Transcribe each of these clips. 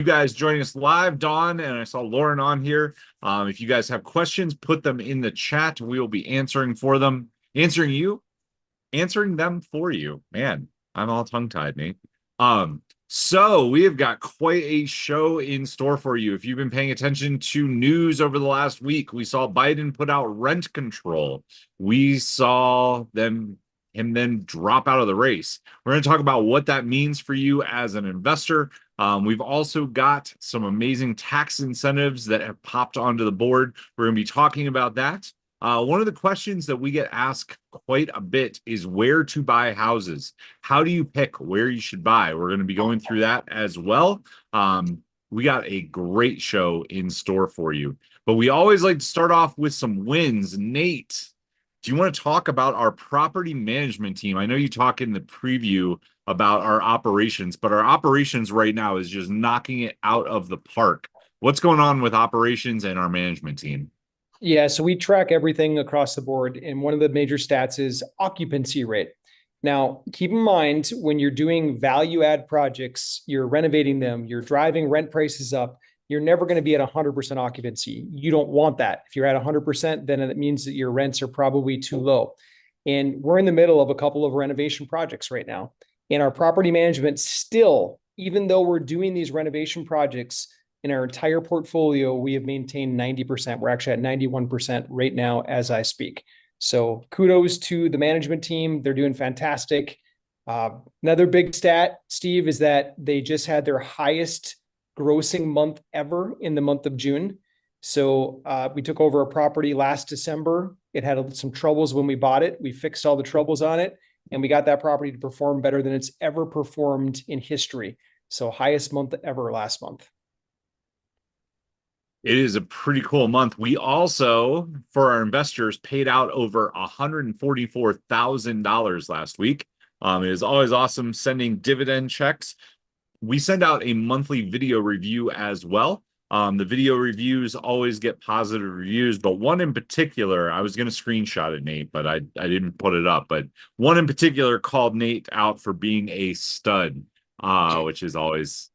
You guys joining us live, Dawn, and I saw Lauren on here. If you guys have questions, put them in the chat. We will be answering them for you. Man, I'm all tongue-tied, Nate. So we have got quite a show in store for you. If you've been paying attention to news over the last week, we saw Biden put out rent control. We saw him then drop out of the race. We're going to talk about what that means for you as an investor. We've also got some amazing tax incentives that have popped onto the board. We're going to be talking about that. One of the questions that we get asked quite a bit is where to buy houses. How do you pick where you should buy? We're going to be going through that as well. We got a great show in store for you, but we always like to start off with some wins. Nate, do you want to talk about our property management team? I know you talk in the preview about our operations, but our operations right now is just knocking it out of the park. What's going on with operations and our management team? Yeah, so we track everything across the board, and one of the major stats is occupancy rate. Now, keep in mind, when you're doing value add projects, you're renovating them, you're driving rent prices up, you're never going to be at 100% occupancy. You don't want that. If you're at 100%, then it means that your rents are probably too low. And we're in the middle of a couple of renovation projects right now. And our property management still, even though we're doing these renovation projects, in our entire portfolio, we have maintained 90%. We're actually at 91% right now as I speak. So kudos to the management team. They're doing fantastic. Another big stat, Steve, is that they just had their highest grossing month ever in the month of June. So we took over a property last December. It had some troubles when we bought it. We fixed all the troubles on it, and we got that property to perform better than it's ever performed in history. So highest month ever last month. It is a pretty cool month. We also, for our investors, paid out over $144,000 last week. It is always awesome sending dividend checks. We send out a monthly video review as well. The video reviews always get positive reviews, but one in particular, I was going to screenshot it, Nate, but I didn't put it up. But one in particular called Nate out for being a stud, which is always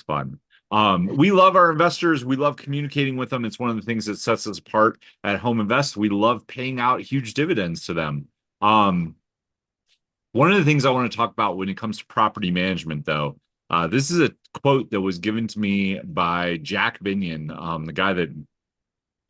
fun. We love our investors. We love communicating with them. It's one of the things that sets us apart at Home Invest. We love paying out huge dividends to them. One of the things I want to talk about when it comes to property management, though, this is a quote that was given to me by Jack Binion, the guy that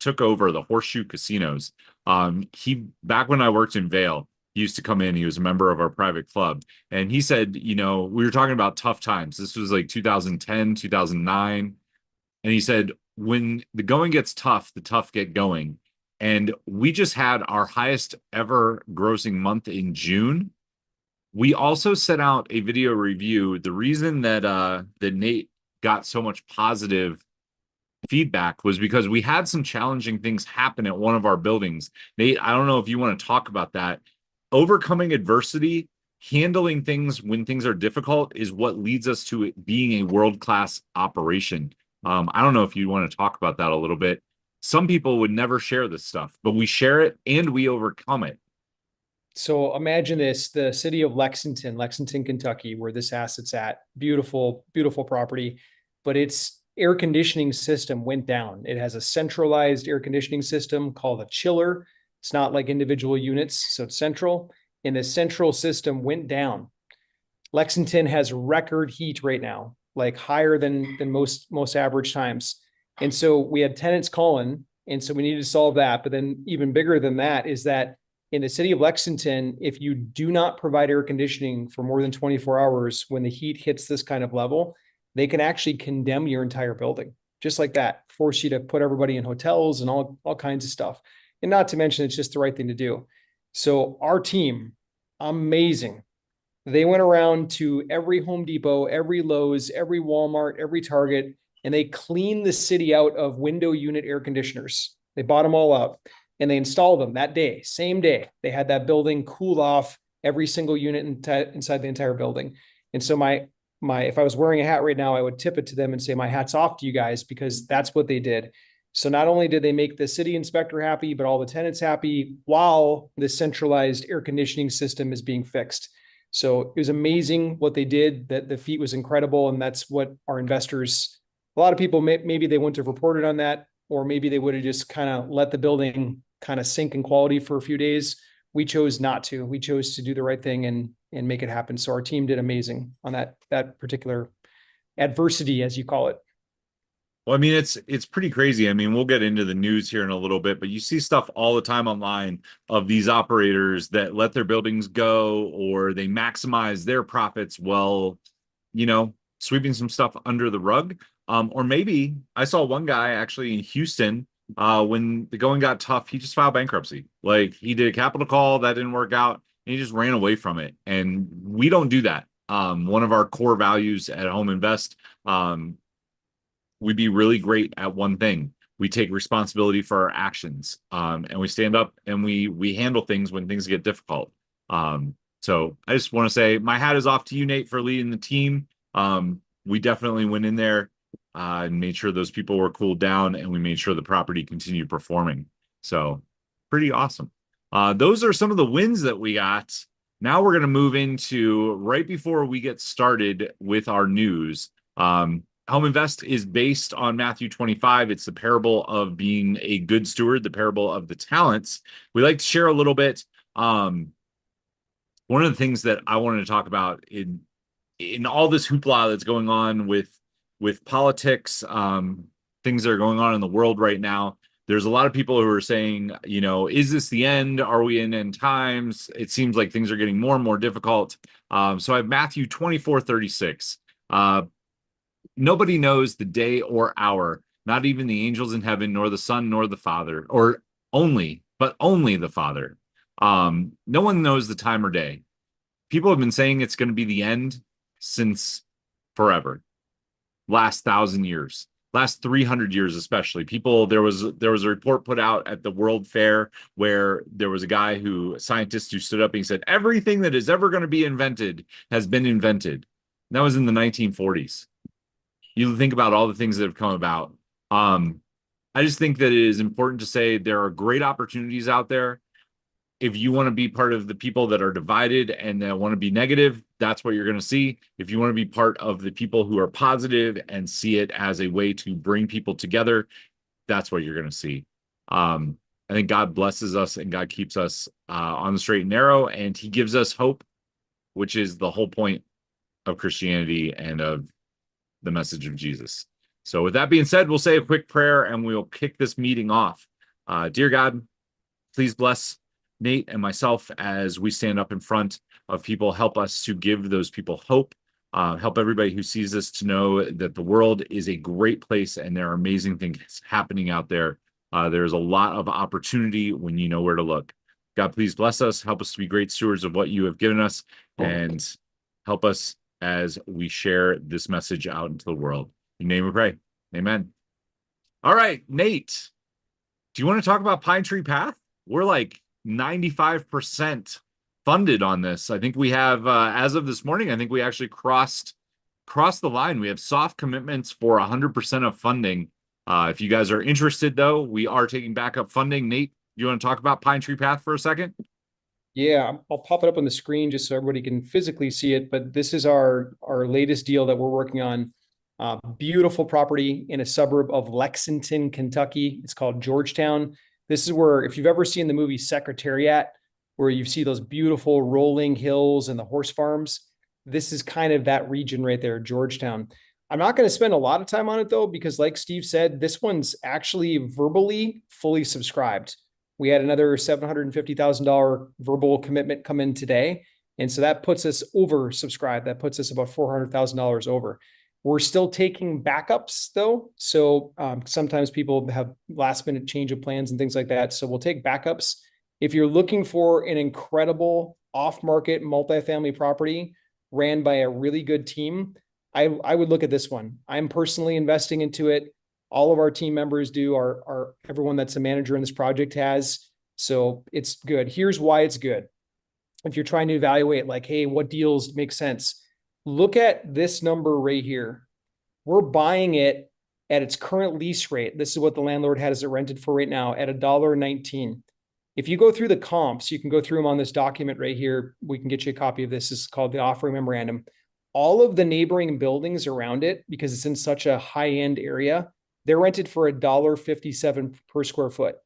took over the Horseshoe Casinos. Back when I worked in Vail, he used to come in. He was a member of our private club. And he said, we were talking about tough times. This was like 2010, 2009. And he said, when the going gets tough, the tough get going. And we just had our highest ever grossing month in June. We also sent out a video review. The reason that Nate got so much positive feedback was because we had some challenging things happen at one of our buildings. Nate, I don't know if you want to talk about that. Overcoming adversity, handling things when things are difficult is what leads us to it being a world-class operation. I don't know if you want to talk about that a little bit. Some people would never share this stuff, but we share it and we overcome it. So imagine this, the city of Lexington, Kentucky, where this asset's at. Beautiful, beautiful property, but its air conditioning system went down. It has a centralized air conditioning system called a chiller. It's not like individual units, so it's central. And the central system went down. Lexington has record heat right now, like higher than most average times. And so we had tenants calling, and so we needed to solve that. But then even bigger than that is that in the city of Lexington, if you do not provide air conditioning for more than 24 hours, when the heat hits this kind of level, they can actually condemn your entire building, just like that, force you to put everybody in hotels and all kinds of stuff. And not to mention, it's just the right thing to do. So our team, amazing. They went around to every Home Depot, every Lowe's, every Walmart, every Target, and they cleaned the city out of window unit air conditioners. They bought them all up and they installed them that day, same day. They had that building cooled off, every single unit inside the entire building. And so if I was wearing a hat right now, I would tip it to them and say, my hat's off to you guys, because that's what they did. So not only did they make the city inspector happy, but all the tenants happy while the centralized air conditioning system is being fixed. So it was amazing what they did. That the feat was incredible. And that's what our investors A lot of people maybe they wouldn't have reported on that, or maybe they would have just kind of let the building kind of sink in quality for a few days. We chose not to. We chose to do the right thing and make it happen. So our team did amazing on that particular adversity, as you call it. Well, I mean, it's pretty crazy. I mean, we'll get into the news here in a little bit, but you see stuff all the time online of these operators that let their buildings go, or they maximize their profits while, sweeping some stuff under the rug. Or maybe I saw one guy actually in Houston, when the going got tough, he just filed bankruptcy. Like, he did a capital call that didn't work out, and he just ran away from it. And we don't do that. One of our core values at Home Invest, we be really great at one thing. We take responsibility for our actions, and we stand up and we handle things when things get difficult. So I just want to say my hat is off to you, Nate, for leading the team. We definitely went in there and made sure those people were cooled down, and we made sure the property continued performing. So pretty awesome. Those are some of the wins that we got. Now we're going to move into, right before we get started with our news. Home Invest is based on Matthew 25. It's the parable of being a good steward, the parable of the talents. We like to share a little bit. One of the things that I wanted to talk about in all this hoopla that's going on with politics, things that are going on in the world right now, there's a lot of people who are saying, is this the end? Are we in end times? It seems like things are getting more and more difficult. So I have Matthew 24:36. Nobody knows the day or hour, not even the angels in heaven, nor the Son, nor the Father, but only the Father. No one knows the time or day. People have been saying it's going to be the end since forever. Last 1,000 years, last 300 years, especially. There was a report put out at the World Fair where there was a scientist who stood up and he said, everything that is ever going to be invented has been invented. And that was in the 1940s. You think about all the things that have come about. I just think that it is important to say there are great opportunities out there. If you want to be part of the people that are divided and that want to be negative, that's what you're going to see. If you want to be part of the people who are positive and see it as a way to bring people together, that's what you're going to see. I think God blesses us and God keeps us on the straight and narrow, and he gives us hope, which is the whole point of Christianity and of the message of Jesus. So with that being said, we'll say a quick prayer and we'll kick this meeting off. Dear God, please bless Nate and myself as we stand up in front of people. Help us to give those people hope. Help everybody who sees this to know that the world is a great place and there are amazing things happening out there. There's a lot of opportunity when you know where to look. God, please bless us. Help us to be great stewards of what you have given us, and help us as we share this message out into the world. In your name we pray. Amen. All right, Nate, do you want to talk about Pine Tree Path? We're like 95% funded on this. I think we have, as of this morning, I think we actually crossed the line. We have soft commitments for 100% of funding. If you guys are interested, though, we are taking backup funding. Nate, you want to talk about Pine Tree Path for a second? Yeah, I'll pop it up on the screen just so everybody can physically see it. But this is our latest deal that we're working on. Beautiful property in a suburb of Lexington, Kentucky. It's called Georgetown. This is where, if you've ever seen the movie Secretariat, where you see those beautiful rolling hills and the horse farms, this is kind of that region right there, Georgetown. I'm not going to spend a lot of time on it, though, because like Steve said, this one's actually verbally fully subscribed. We had another $750,000 verbal commitment come in today. And so that puts us over subscribed. That puts us about $400,000 over. We're still taking backups, though. So sometimes people have last minute change of plans and things like that. So we'll take backups. If you're looking for an incredible off-market multifamily property ran by a really good team, I would look at this one. I'm personally investing into it. All of our team members do, everyone that's a manager in this project has. So it's good. Here's why it's good. If you're trying to evaluate like, hey, what deals make sense? Look at this number right here. We're buying it at its current lease rate. This is what the landlord has it rented for right now at $1.19. If you go through the comps, you can go through them on this document right here. We can get you a copy of this. This is called the offering memorandum. all of the neighboring buildings around it, because it's in such a high-end area, they're rented for $1.57 per square foot.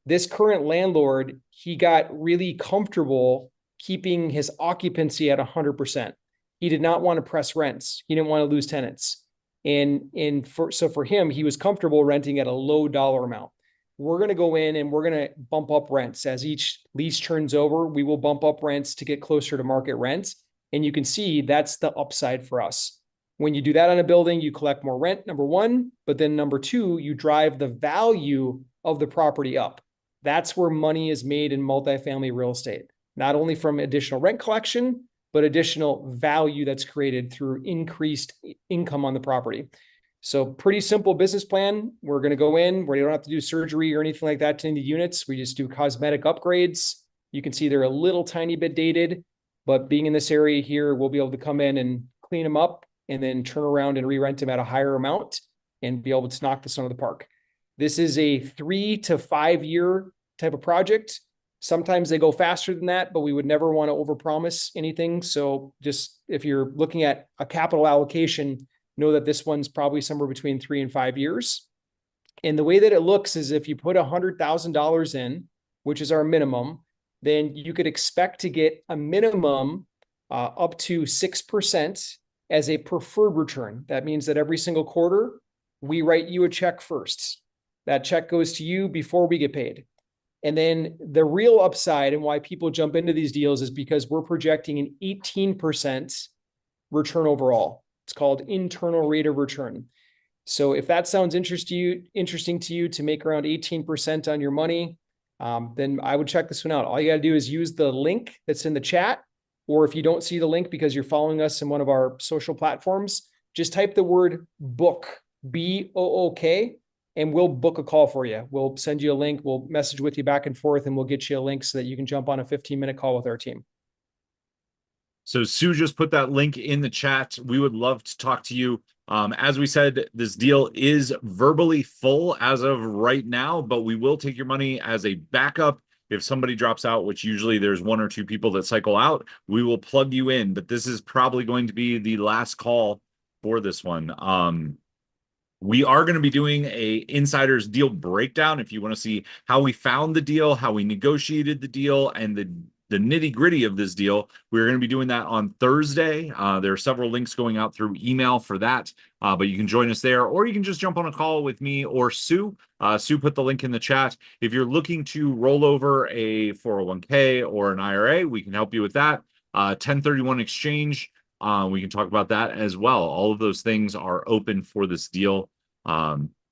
This current landlord, he got really comfortable keeping his occupancy at 100%. He did not want to press rents. He didn't want to lose tenants. So for him, he was comfortable renting at a low dollar amount. We're going to go in and we're going to bump up rents. As each lease turns over, we will bump up rents to get closer to market rents. And you can see that's the upside for us. When you do that on a building, you collect more rent, number one, but then number two, you drive the value of the property up. That's where money is made in multifamily real estate, not only from additional rent collection, but additional value that's created through increased income on the property. So pretty simple business plan. We're going to go in where you don't have to do surgery or anything like that to any units. We just do cosmetic upgrades. You can see they're a little tiny bit dated, but being in this area here, we'll be able to come in and clean them up and then turn around and re-rent them at a higher amount and be able to knock this out of the park. This is a 3 to 5 year type of project. Sometimes they go faster than that, but we would never want to overpromise anything. So just if you're looking at a capital allocation, know that this one's probably somewhere between 3 and 5 years. And the way that it looks is if you put $100,000 in, which is our minimum, then you could expect to get a minimum up to 6% as a preferred return. That means that every single quarter, we write you a check first. That check goes to you before we get paid. And then the real upside and why people jump into these deals is because we're projecting an 18% return overall. It's called internal rate of return. So if that sounds interesting to you to make around 18% on your money, then I would check this one out. All you got to do is use the link that's in the chat, or if you don't see the link because you're following us in one of our social platforms, just type the word book, BOOK, and we'll book a call for you. We'll send you a link. We'll message with you back and forth, and we'll get you a link so that you can jump on a 15-minute call with our team. So Sue just put that link in the chat. We would love to talk to you. As we said, this deal is verbally full as of right now, but we will take your money as a backup. If somebody drops out, which usually there's 1 or 2 people that cycle out, we will plug you in, but this is probably going to be the last call for this one. We are going to be doing a insider's deal breakdown. If you want to see how we found the deal, how we negotiated the deal, and the nitty gritty of this deal, we're going to be doing that on Thursday. There are several links going out through email for that, but you can join us there, or you can just jump on a call with me or Sue. Sue put the link in the chat. If you're looking to roll over a 401k or an IRA, we can help you with that. 1031 exchange. We can talk about that as well. All of those things are open for this deal.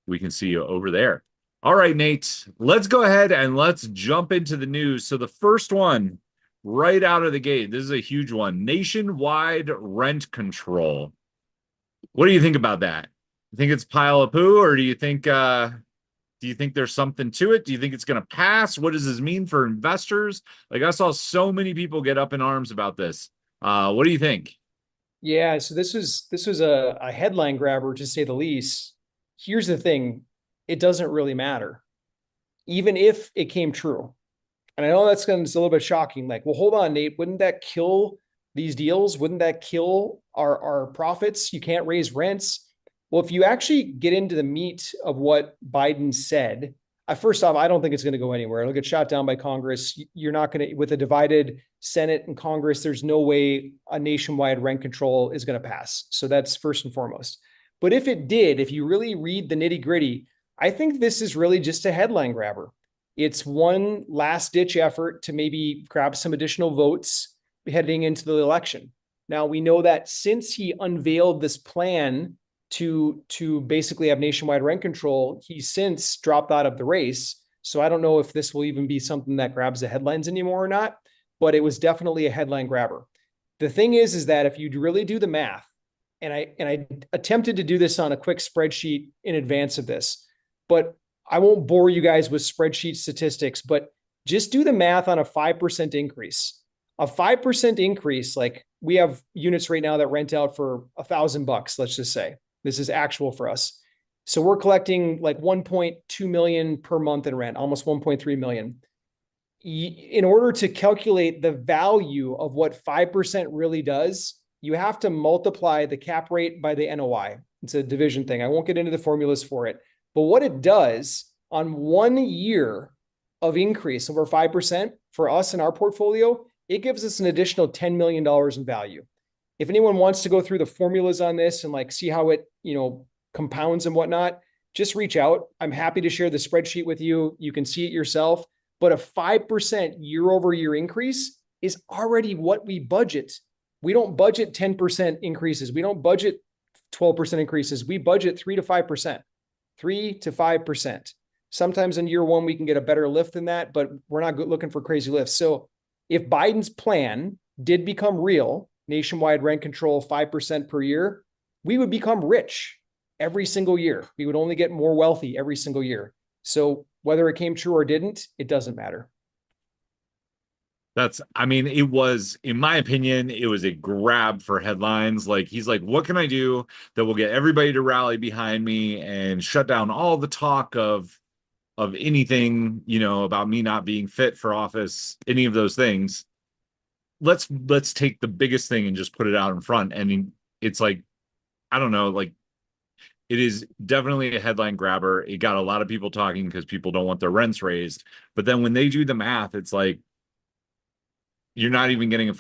We can see you over there. All right, Nate, let's go ahead and let's jump into the news. So the first one right out of the gate, this is a huge one. Nationwide rent control. What do you think about that? You think it's pile of poo, or do you think there's something to it? Do you think it's going to pass? What does this mean for investors? Like, I saw so many people get up in arms about this. What do you think? Yeah, so this was a headline grabber, to say the least. Here's the thing. It doesn't really matter, even if it came true. And I know it's a little bit shocking. Like, well, hold on, Nate, wouldn't that kill these deals? Wouldn't that kill our profits? You can't raise rents. Well, if you actually get into the meat of what Biden said, first off, I don't think it's going to go anywhere. It'll get shot down by Congress. You're not going to, with a divided Senate and Congress, there's no way a nationwide rent control is going to pass. So that's first and foremost. But if it did, if you really read the nitty gritty, I think this is really just a headline grabber. It's one last ditch effort to maybe grab some additional votes heading into the election. Now, we know that since he unveiled this plan to basically have nationwide rent control, he's since dropped out of the race. So I don't know if this will even be something that grabs the headlines anymore or not, but it was definitely a headline grabber. The thing is that if you really do the math, and I attempted to do this on a quick spreadsheet in advance of this, but I won't bore you guys with spreadsheet statistics, but just do the math on a 5% increase. A 5% increase, like we have units right now that rent out for $1,000, let's just say. This is actual for us. So we're collecting like 1.2 million per month in rent, almost 1.3 million. In order to calculate the value of what 5% really does, you have to multiply the cap rate by the NOI. It's a division thing. I won't get into the formulas for it, but what it does on 1 year of increase over 5% for us in our portfolio, it gives us an additional $10 million in value. If anyone wants to go through the formulas on this and like see how it, compounds and whatnot, just reach out. I'm happy to share the spreadsheet with you. You can see it yourself, but a 5% year over year increase is already what we budget. We don't budget 10% increases. We don't budget 12% increases. We budget 3 to 5%, 3 to 5%. Sometimes in year one, we can get a better lift than that, but we're not looking for crazy lifts. So if Biden's plan did become real, nationwide rent control, 5% per year, we would become rich every single year. We would only get more wealthy every single year. So whether it came true or didn't, it doesn't matter. It was, in my opinion, it was a grab for headlines. Like, he's like, what can I do that will get everybody to rally behind me and shut down all the talk of anything, about me not being fit for office, any of those things. Let's take the biggest thing and just put it out in front. And it's like, I don't know, like, it is definitely a headline grabber. It got a lot of people talking because people don't want their rents raised. But then when they do the math, it's like, you're not even getting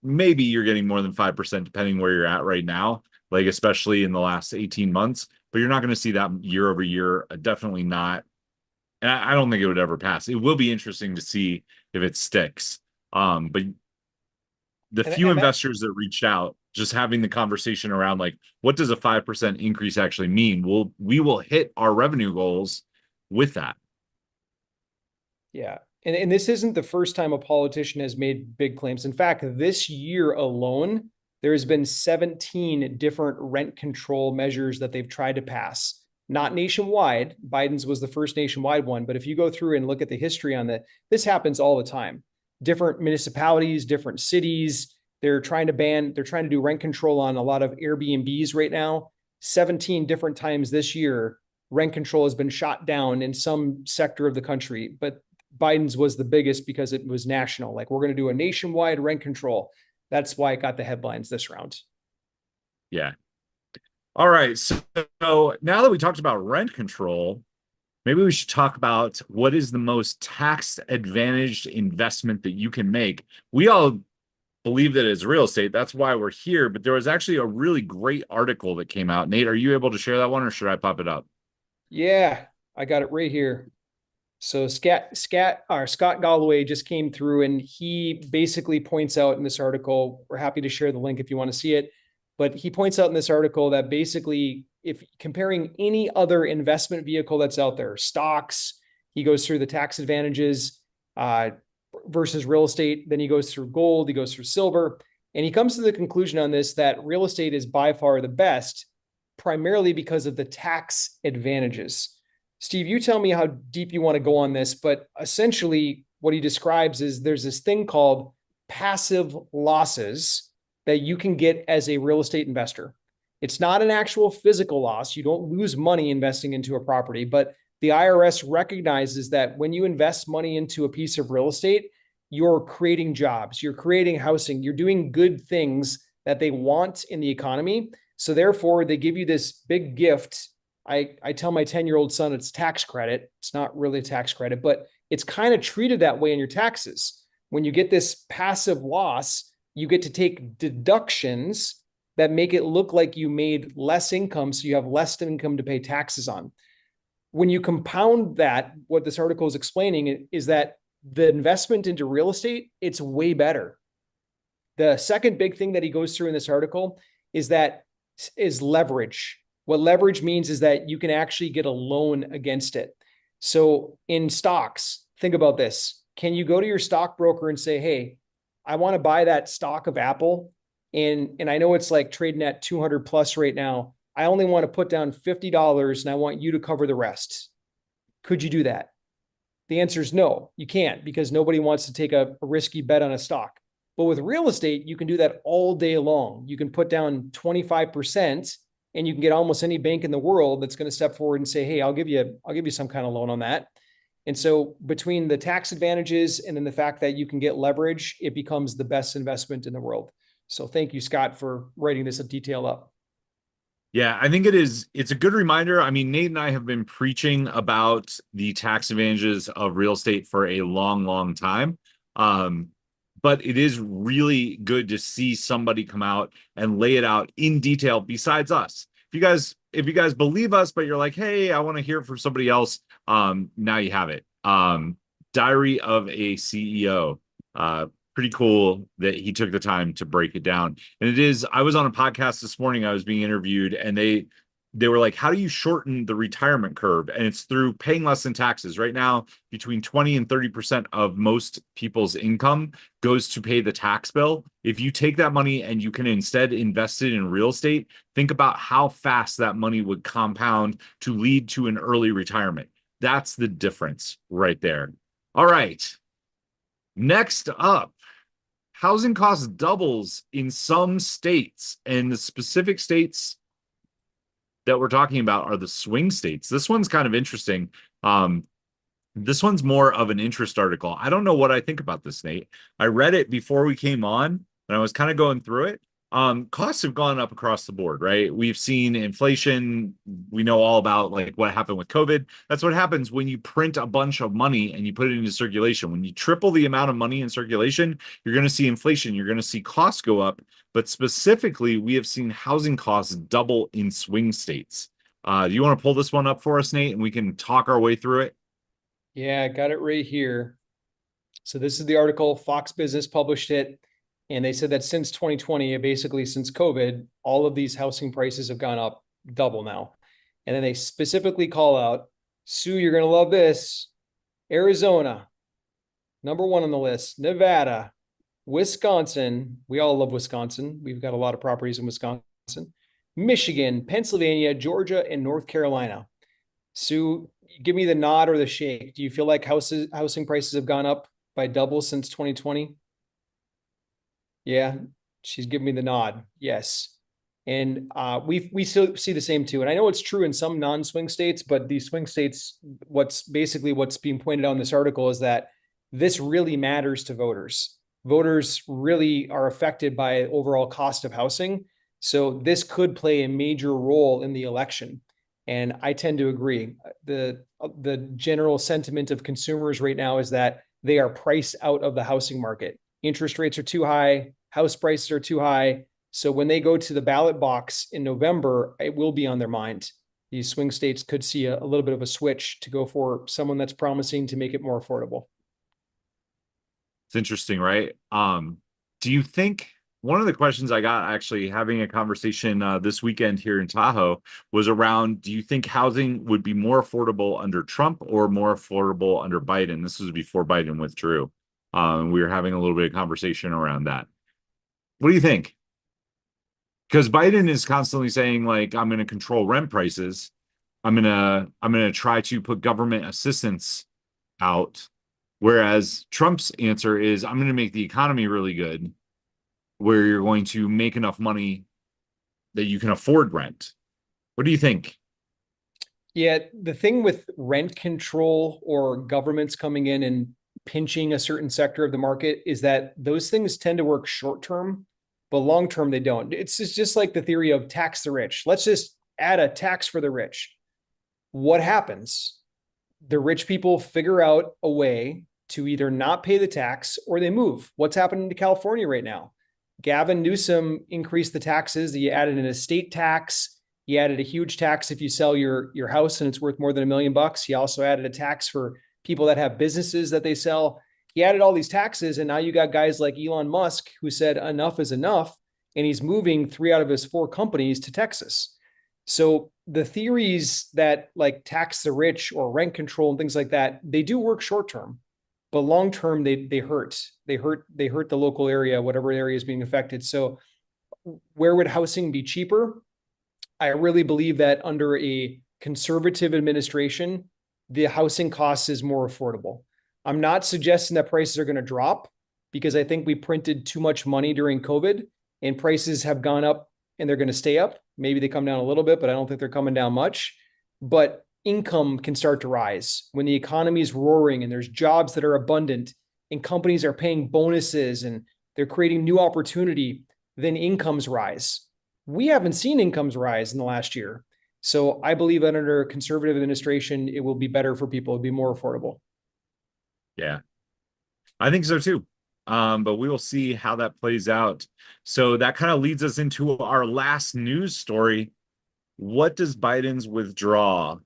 maybe you're getting more than 5% depending where you're at right now, like especially in the last 18 months, but you're not going to see that year over year. Definitely not. And I don't think it would ever pass. It will be interesting to see if it sticks. But the few investors that reached out, just having the conversation around like, what does a 5% increase actually mean? We will hit our revenue goals with that. Yeah. And this isn't the first time a politician has made big claims. In fact, this year alone, there has been 17 different rent control measures that they've tried to pass. Not nationwide. Biden's was the first nationwide one. But if you go through and look at the history on that, this happens all the time. Different municipalities, different cities, they're trying to do rent control on a lot of Airbnbs right now. 17 different times this year, rent control has been shot down in some sector of the country. But Biden's was the biggest because it was national. Like, we're going to do a nationwide rent control. That's why it got the headlines this round. Yeah. All right. So now that we talked about rent control, maybe we should talk about what is the most tax advantaged investment that you can make. We all believe that it's real estate. That's why we're here. But there was actually a really great article that came out. Nate, are you able to share that one, or should I pop it up? Yeah, I got it right here. So Scott Galloway just came through, and he basically points out in this article, we're happy to share the link if you want to see it, but he points out in this article that basically, if comparing any other investment vehicle that's out there, stocks, he goes through the tax advantages versus real estate, then he goes through gold, he goes through silver, and he comes to the conclusion on this that real estate is by far the best, primarily because of the tax advantages. Steve, you tell me how deep you want to go on this, but essentially what he describes is there's this thing called passive losses that you can get as a real estate investor. It's not an actual physical loss. You don't lose money investing into a property, but the IRS recognizes that when you invest money into a piece of real estate, you're creating jobs, you're creating housing, you're doing good things that they want in the economy. So therefore, they give you this big gift. I tell my 10-year-old son it's tax credit. It's not really a tax credit, but it's kind of treated that way in your taxes. When you get this passive loss, you get to take deductions that make it look like you made less income, so you have less income to pay taxes on. When you compound that, what this article is explaining is that the investment into real estate, it's way better. The second big thing that he goes through in this article is leverage. What leverage means is that you can actually get a loan against it. So in stocks, think about this. Can you go to your stockbroker and say, hey, I want to buy that stock of Apple, and I know it's like trading at 200 plus right now. I only want to put down $50 and I want you to cover the rest. Could you do that? The answer is no, you can't, because nobody wants to take a risky bet on a stock. But with real estate, you can do that all day long. You can put down 25%, and you can get almost any bank in the world that's going to step forward and say, hey, I'll give you some kind of loan on that. And so between the tax advantages and then the fact that you can get leverage, it becomes the best investment in the world. So thank you, Scott, for writing this in detail up. Yeah, I think it's a good reminder. I mean, Nate and I have been preaching about the tax advantages of real estate for a long, long time. Um, but it is really good to see somebody come out and lay it out in detail besides us. If you guys believe us, but you're like, hey, I want to hear from somebody else, now you have it. Diary of a CEO. Pretty cool that he took the time to break it down. And it is, I was on a podcast this morning, I was being interviewed, and they were like, how do you shorten the retirement curve? And it's through paying less in taxes. Right now, between 20 and 30% of most people's income goes to pay the tax bill. If you take that money and you can instead invest it in real estate, think about how fast that money would compound to lead to an early retirement. That's the difference right there. All right. Next up, housing costs doubles in some states, and the specific states that we're talking about are the swing states. This one's kind of interesting. This one's more of an interest article. I don't know what I think about this, Nate. I read it before we came on, and I was kind of going through it. Costs have gone up across the board, right? We've seen inflation. We know all about like what happened with COVID. That's what happens when you print a bunch of money and you put it into circulation. When you triple the amount of money in circulation, you're going to see inflation. You're going to see costs go up. But specifically, we have seen housing costs double in swing states. Do you want to pull this one up for us, Nate, and we can talk our way through it? Yeah, I got it right here. So this is the article. Fox Business published it. And they said that since 2020, basically since COVID, all of these housing prices have gone up double now. And then they specifically call out, Sue, you're going to love this. Arizona, number one on the list. Nevada, Wisconsin. We all love Wisconsin. We've got a lot of properties in Wisconsin. Michigan, Pennsylvania, Georgia, and North Carolina. Sue, give me the nod or the shake. Do you feel like housing prices have gone up by double since 2020? Yeah, she's giving me the nod. Yes. And we still see the same too. And I know it's true in some non-swing states, but these swing states, what's being pointed out in this article is that this really matters to voters. Voters really are affected by overall cost of housing. So this could play a major role in the election. And I tend to agree. The general sentiment of consumers right now is that they are priced out of the housing market. Interest rates are too high. House prices are too high. So when they go to the ballot box in November, it will be on their mind. These swing states could see a little bit of a switch to go for someone that's promising to make it more affordable. It's interesting, right? Do you think one of the questions I got actually having a conversation this weekend here in Tahoe was around, do you think housing would be more affordable under Trump or more affordable under Biden? This was before Biden withdrew. We were having a little bit of conversation around that. What do you think? Because Biden is constantly saying, like, I'm going to control rent prices. I'm gonna try to put government assistance out. Whereas Trump's answer is, I'm going to make the economy really good, where you're going to make enough money that you can afford rent. What do you think? Yeah, the thing with rent control or governments coming in and pinching a certain sector of the market is that those things tend to work short term, but long term they don't. It's just like the theory of tax the rich. Let's just add a tax for the rich. What happens? The rich people figure out a way to either not pay the tax or they move. What's happening to California right now? Gavin Newsom increased the taxes. He added an estate tax. He added a huge tax if you sell your house and it's worth more than $1 million. He also added a tax for people that have businesses that they sell. He added all these taxes, and now you got guys like Elon Musk who said enough is enough, and he's moving 3 out of his 4 companies to Texas. So the theories that like tax the rich or rent control and things like that, they do work short term, but long term they hurt. They hurt the local area, whatever area is being affected. So where would housing be cheaper? I really believe that under a conservative administration, the housing cost is more affordable. I'm not suggesting that prices are going to drop, because I think we printed too much money during COVID and prices have gone up and they're going to stay up. Maybe they come down a little bit, but I don't think they're coming down much. But income can start to rise when the economy is roaring and there's jobs that are abundant and companies are paying bonuses and they're creating new opportunity. then incomes rise. We haven't seen incomes rise in the last year. So I believe that under a conservative administration, it will be better for people. It'll be more affordable. Yeah, I think so too. But we will see how that plays out. So that kind of leads us into our last news story. What does Biden's withdrawal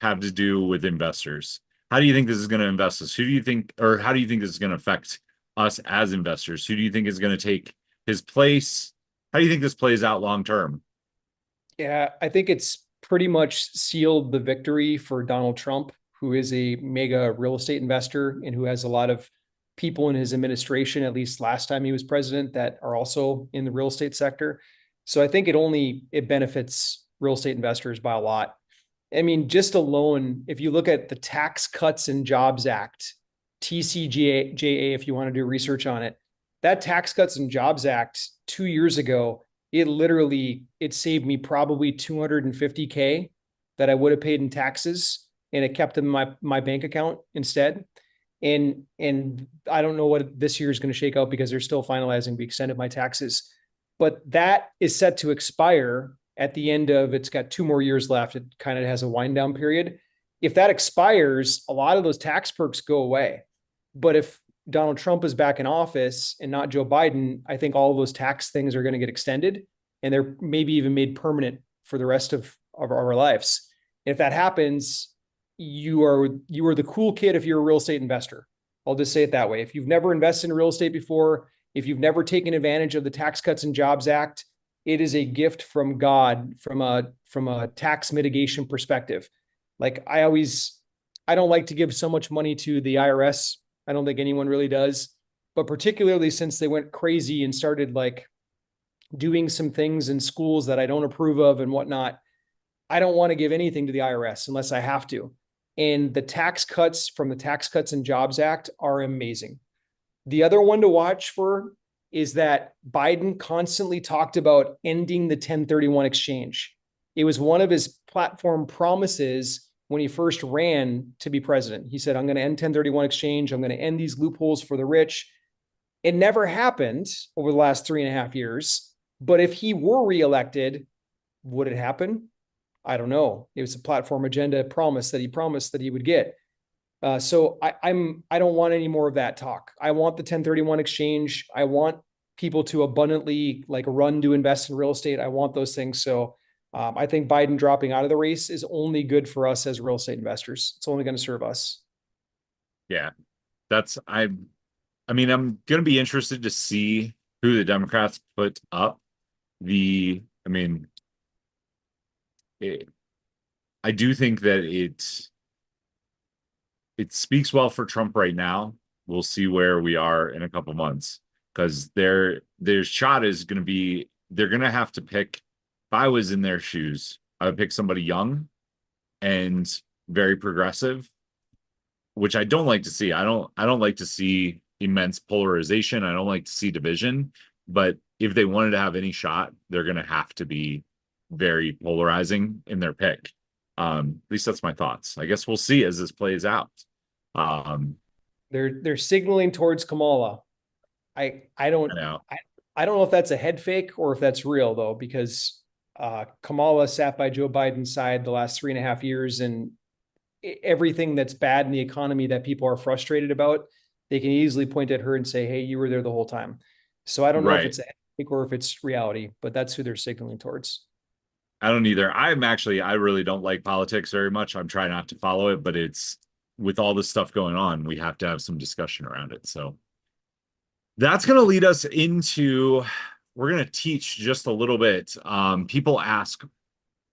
have to do with investors? How do you think this is going to invest us? Who do you think, or how do you think this is going to affect us as investors? Who do you think is going to take his place? How do you think this plays out long term? Yeah, I think it's pretty much sealed the victory for Donald Trump, who is a mega real estate investor and who has a lot of people in his administration, at least last time he was president, that are also in the real estate sector. So I think it benefits real estate investors by a lot. I mean, just alone, if you look at the Tax Cuts and Jobs Act, TCJA, if you want to do research on it, that Tax Cuts and Jobs Act 2 years ago, it saved me probably 250K that I would have paid in taxes, and it kept them in my bank account instead. And I don't know what this year is going to shake out because they're still finalizing the extent of my taxes, but that is set to expire at the end of, it's got 2 more years left. It kind of has a wind down period. If that expires, a lot of those tax perks go away. But if Donald Trump is back in office and not Joe Biden, I think all of those tax things are going to get extended, and they're maybe even made permanent for the rest of our lives. And if that happens, you are the cool kid if you're a real estate investor. I'll just say it that way. If you've never invested in real estate before, if you've never taken advantage of the Tax Cuts and Jobs Act, it is a gift from God from a tax mitigation perspective. Like I don't like to give so much money to the IRS. I don't think anyone really does, but particularly since they went crazy and started like doing some things in schools that I don't approve of and whatnot, I don't want to give anything to the IRS unless I have to. And the tax cuts from the Tax Cuts and Jobs Act are amazing. The other one to watch for is that Biden constantly talked about ending the 1031 exchange. It was one of his platform promises when he first ran to be president. He said, I'm going to end 1031 exchange. I'm going to end these loopholes for the rich. It never happened over the last 3.5 years. But if he were reelected, would it happen? I don't know. It was a platform agenda promise that he promised that he would get. So I don't want any more of that talk. I want the 1031 exchange. I want people to abundantly like run to invest in real estate. I want those things. So I think Biden dropping out of the race is only good for us as real estate investors. It's only going to serve us. Yeah, I mean, I'm going to be interested to see who the Democrats put up. I do think that it speaks well for Trump right now. We'll see where we are in a couple months, because their shot is going to be, they're going to have to pick. If I was in their shoes, I would pick somebody young and very progressive, which I don't like to see. I don't like to see immense polarization. I don't like to see division. But if they wanted to have any shot, they're going to have to be very polarizing in their pick. At least that's my thoughts. I guess we'll see as this plays out. They're signaling towards Kamala. I don't know if that's a head fake or if that's real though, because Kamala sat by Joe Biden's side the last 3.5 years, and everything that's bad in the economy that people are frustrated about, they can easily point at her and say, hey, you were there the whole time. So I don't know if it's a head fake or if it's reality, but that's who they're signaling towards. I don't either. I really don't like politics very much. I'm trying not to follow it, but it's, with all this stuff going on, we have to have some discussion around it. So that's going to lead us into, we're going to teach just a little bit. People ask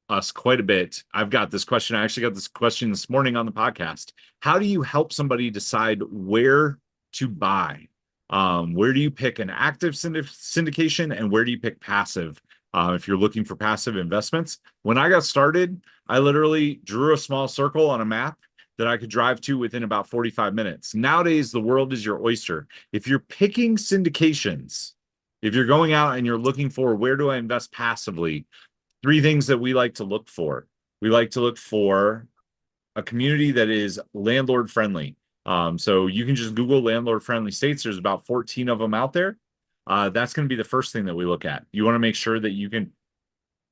us quite a bit. I've got this question. I actually got this question this morning on the podcast. How do you help somebody decide where to buy? Where do you pick an active syndication and where do you pick passive? If you're looking for passive investments. When I got started, I literally drew a small circle on a map that I could drive to within about 45 minutes. Nowadays, the world is your oyster. If you're picking syndications, if you're going out and you're looking for where do I invest passively, 3 things that we like to look for. We like to look for a community that is landlord friendly. So you can just Google landlord friendly states. There's about 14 of them out there. that's going to be the first thing that we look at. You want to make sure that you can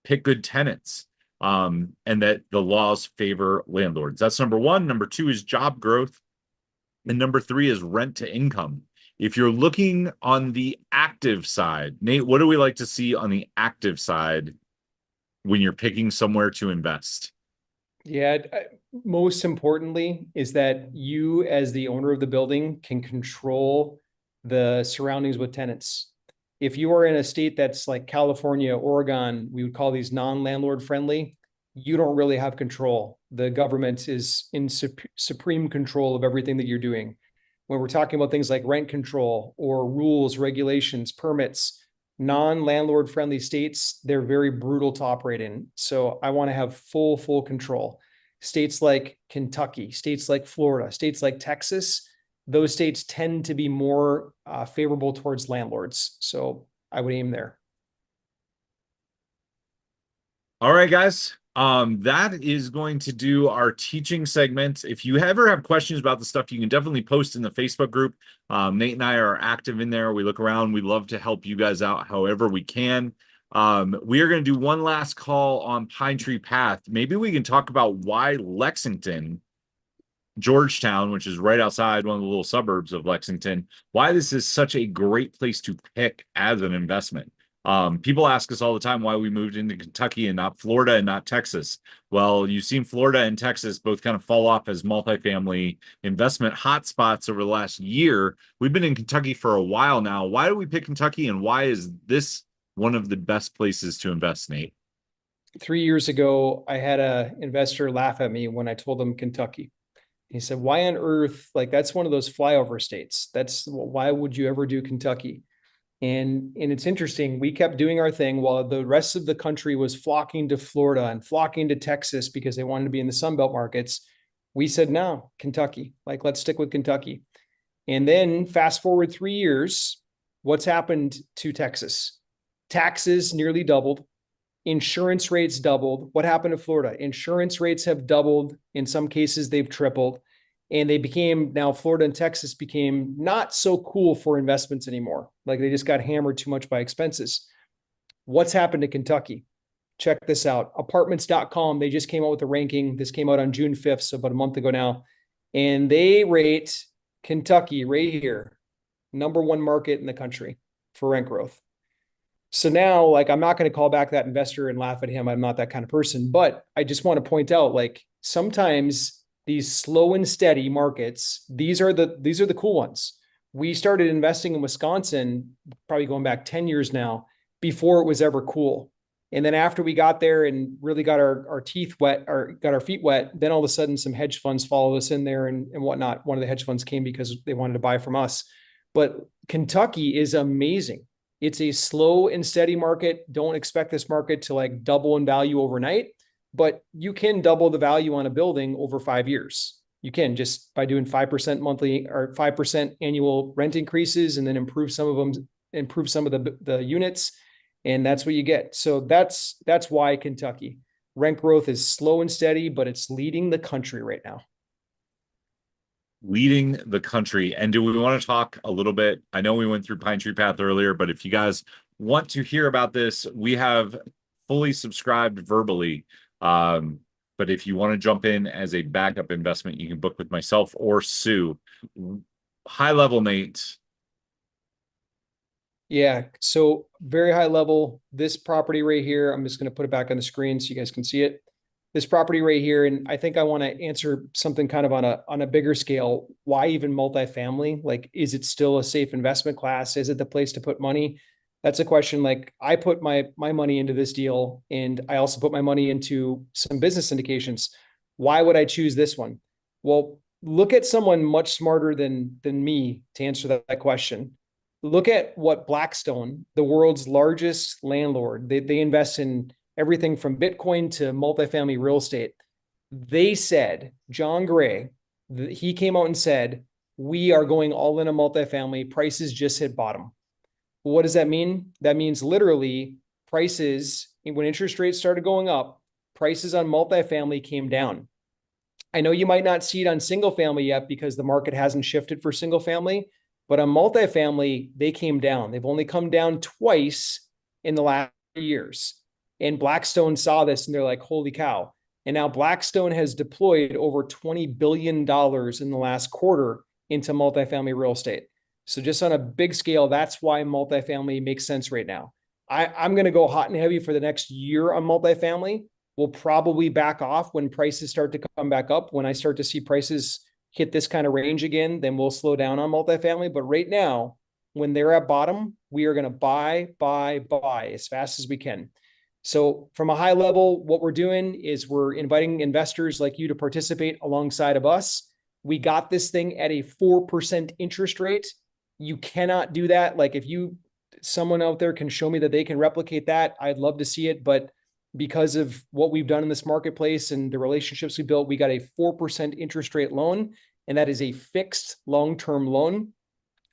pick good tenants, and that the laws favor landlords. That's number one. Number two is job growth. And number three is rent to income. If you're looking on the active side, Nate, what do we like to see on the active side when you're picking somewhere to invest? Yeah, most importantly is that you, as the owner of the building, can control the surroundings with tenants. If you are in a state that's like California, Oregon, we would call these non-landlord friendly, you don't really have control. The government is in supreme control of everything that you're doing. When we're talking about things like rent control or rules, regulations, permits, non-landlord friendly states, they're very brutal to operate in. So I want to have full control. States like Kentucky, states like Florida, states like Texas, those states tend to be more favorable towards landlords. So I would aim there. All right, guys. That is going to do our teaching segment. If you ever have questions about the stuff, you can definitely post in the Facebook group. Nate and I are active in there. We look around. We love to help you guys out however we can. We are going to do one last call on Pine Tree Path. Maybe we can talk about why Lexington, Georgetown, which is right outside one of the little suburbs of Lexington, why this is such a great place to pick as an investment. People ask us all the time why we moved into Kentucky and not Florida and not Texas. Well, you've seen Florida and Texas both kind of fall off as multifamily investment hotspots over the last year. We've been in Kentucky for a while now. Why do we pick Kentucky, and why is this one of the best places to invest, Nate? 3 years ago, I had an investor laugh at me when I told him Kentucky. He said, why on earth? Like, that's one of those flyover states. Why would you ever do Kentucky? And it's interesting. We kept doing our thing while the rest of the country was flocking to Florida and flocking to Texas because they wanted to be in the Sunbelt markets. We said, no, Kentucky, like, let's stick with Kentucky. And then fast forward 3 years, what's happened to Texas? Taxes nearly doubled. Insurance rates doubled. What happened to Florida? Insurance rates have doubled. In some cases, they've tripled. And now Florida and Texas became not so cool for investments anymore. Like, they just got hammered too much by expenses. What's happened to Kentucky? Check this out. Apartments.com, they just came out with a ranking. This came out on June 5th, so about a month ago now. And they rate Kentucky right here, #1 market in the country for rent growth. So now, like, I'm not going to call back that investor and laugh at him. I'm not that kind of person, but I just want to point out, like, sometimes these slow and steady markets, these are the cool ones. We started investing in Wisconsin, probably going back 10 years now, before it was ever cool. And then after we got there and really got our teeth wet, or got our feet wet, then all of a sudden some hedge funds followed us in there and whatnot. One of the hedge funds came because they wanted to buy from us. But Kentucky is amazing. It's a slow and steady market. Don't expect this market to like double in value overnight, but you can double the value on a building over 5 years. You can, just by doing 5% monthly or 5% annual rent increases, and then improve some of the units. And that's what you get. So that's why Kentucky. Rent growth is slow and steady, but it's leading the country right now. Leading the country. And do we want to talk a little bit? I know we went through Pine Tree Path earlier, but if you guys want to hear about this, we have fully subscribed verbally. But if you want to jump in as a backup investment, you can book with myself or Sue. High level, Nate. Yeah, so very high level. This property right here, I'm just going to put it back on the screen so you guys can see it. This property right here, and I think I want to answer something kind of on a bigger scale. Why even multifamily? Like, is it still a safe investment class? Is it the place to put money? That's a question. Like, I put my money into this deal, and I also put my money into some business syndications. Why would I choose this one? Well, look at someone much smarter than me to answer that question. Look at what Blackstone, the world's largest landlord, they invest in everything from Bitcoin to multifamily real estate. They said, John Gray, he came out and said, we are going all in a multifamily. Prices just hit bottom. What does that mean? That means literally prices, when interest rates started going up, prices on multifamily came down. I know you might not see it on single family yet because the market hasn't shifted for single family, But on multifamily, they came down. They've only come down twice in the last years. And Blackstone saw this and they're like, holy cow. And now Blackstone has deployed over $20 billion in the last quarter into multifamily real estate. So just on a big scale, that's why multifamily makes sense right now. I'm going to go hot and heavy for the next year on multifamily. We'll probably back off when prices start to come back up. When I start to see prices hit this kind of range again, then we'll slow down on multifamily. But right now, when they're at bottom, we are going to buy as fast as we can. So from a high level, what we're doing is we're inviting investors like you to participate alongside of us. We got this thing at a 4% interest rate. You cannot do that. Like if someone out there can show me that they can replicate that, I'd love to see it. But because of what we've done in this marketplace and the relationships we built, we got a 4% interest rate loan, and that is a fixed long-term loan.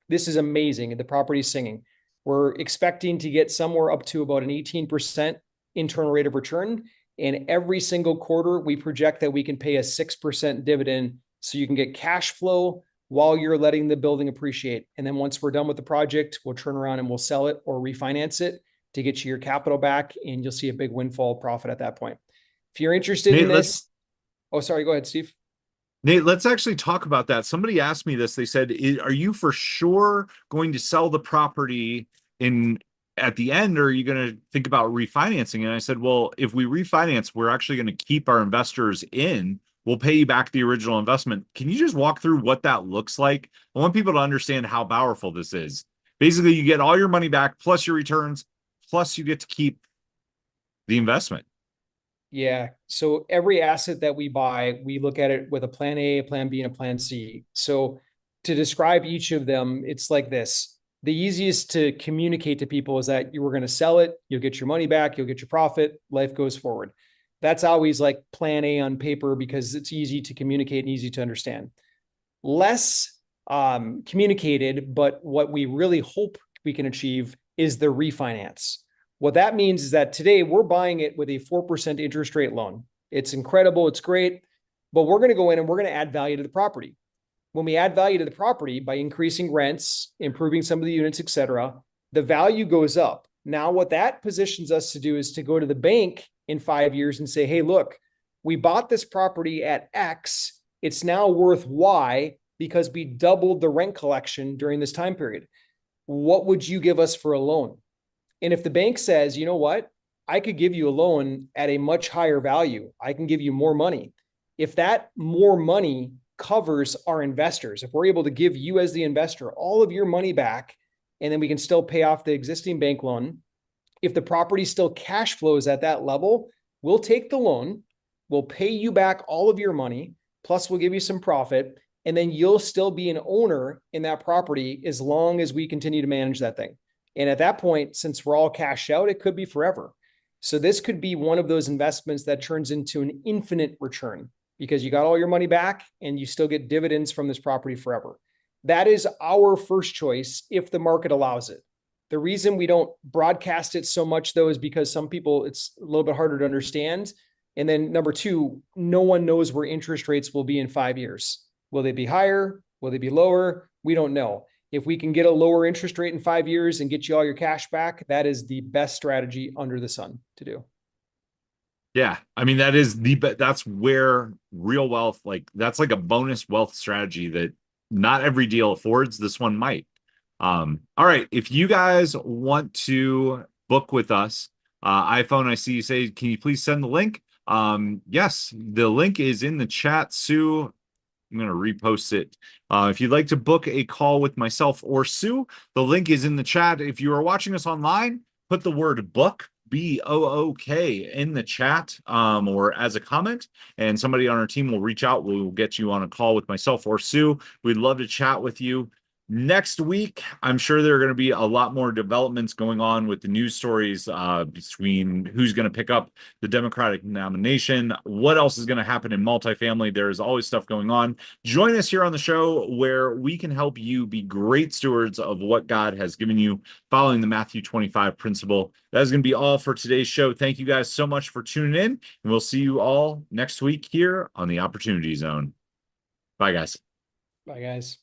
This is amazing. The property's singing. We're expecting to get somewhere up to about an 18% internal rate of return. And every single quarter, we project that we can pay a 6% dividend. So you can get cash flow while you're letting the building appreciate. And then once we're done with the project, we'll turn around and we'll sell it or refinance it to get you your capital back. And you'll see a big windfall profit at that point. If you're interested in this, oh, sorry, go ahead, Steve. Nate, let's actually talk about that. Somebody asked me this. They said, are you for sure going to sell the property at the end, or are you going to think about refinancing? And I said, well, if we refinance, we're actually going to keep our investors in. We'll pay you back the original investment. Can you just walk through what that looks like? I want people to understand how powerful this is. Basically, you get all your money back, plus your returns, plus you get to keep the investment. Yeah. So every asset that we buy, we look at it with a plan A, a plan B, and a plan C. So to describe each of them, it's like this. The easiest to communicate to people is that you were going to sell it, you'll get your money back, you'll get your profit, life goes forward. That's always like plan A on paper because it's easy to communicate and easy to understand. Less communicated, but what we really hope we can achieve is the refinance. What that means is that today we're buying it with a 4% interest rate loan. It's incredible. It's great, but we're going to go in and we're going to add value to the property. When we add value to the property by increasing rents, improving some of the units, et cetera, the value goes up. Now, what that positions us to do is to go to the bank in 5 years and say, hey, look, we bought this property at X. It's now worth Y because we doubled the rent collection during this time period. What would you give us for a loan? And if the bank says, you know what, I could give you a loan at a much higher value, I can give you more money. If that more money covers our investors, if we're able to give you as the investor all of your money back, and then we can still pay off the existing bank loan, if the property still cash flows at that level, we'll take the loan, we'll pay you back all of your money, plus we'll give you some profit, and then you'll still be an owner in that property as long as we continue to manage that thing. And at that point, since we're all cashed out, it could be forever. So this could be one of those investments that turns into an infinite return because you got all your money back and you still get dividends from this property forever. That is our first choice if the market allows it. The reason we don't broadcast it so much, though, is because some people, it's a little bit harder to understand. And then number two, no one knows where interest rates will be in 5 years. Will they be higher? Will they be lower? We don't know. If we can get a lower interest rate in 5 years and get you all your cash back, that is the best strategy under the sun to do. Yeah. I mean, that's where real wealth, that's like a bonus wealth strategy that not every deal affords. This one might. All right. If you guys want to book with us, iPhone, I see you say, can you please send the link? Yes, the link is in the chat. Sue, I'm going to repost it. If you'd like to book a call with myself or Sue, the link is in the chat. If you are watching us online, put the word book, B-O-O-K, in the chat or as a comment, and somebody on our team will reach out. We'll get you on a call with myself or Sue. We'd love to chat with you. Next week, I'm sure there are going to be a lot more developments going on with the news stories between who's going to pick up the Democratic nomination, what else is going to happen in multifamily. There is always stuff going on. Join us here on the show where we can help you be great stewards of what God has given you, following the Matthew 25 principle. That is going to be all for today's show. Thank you guys so much for tuning in, and we'll see you all next week here on the Opportunity Zone. Bye, guys. Bye, guys.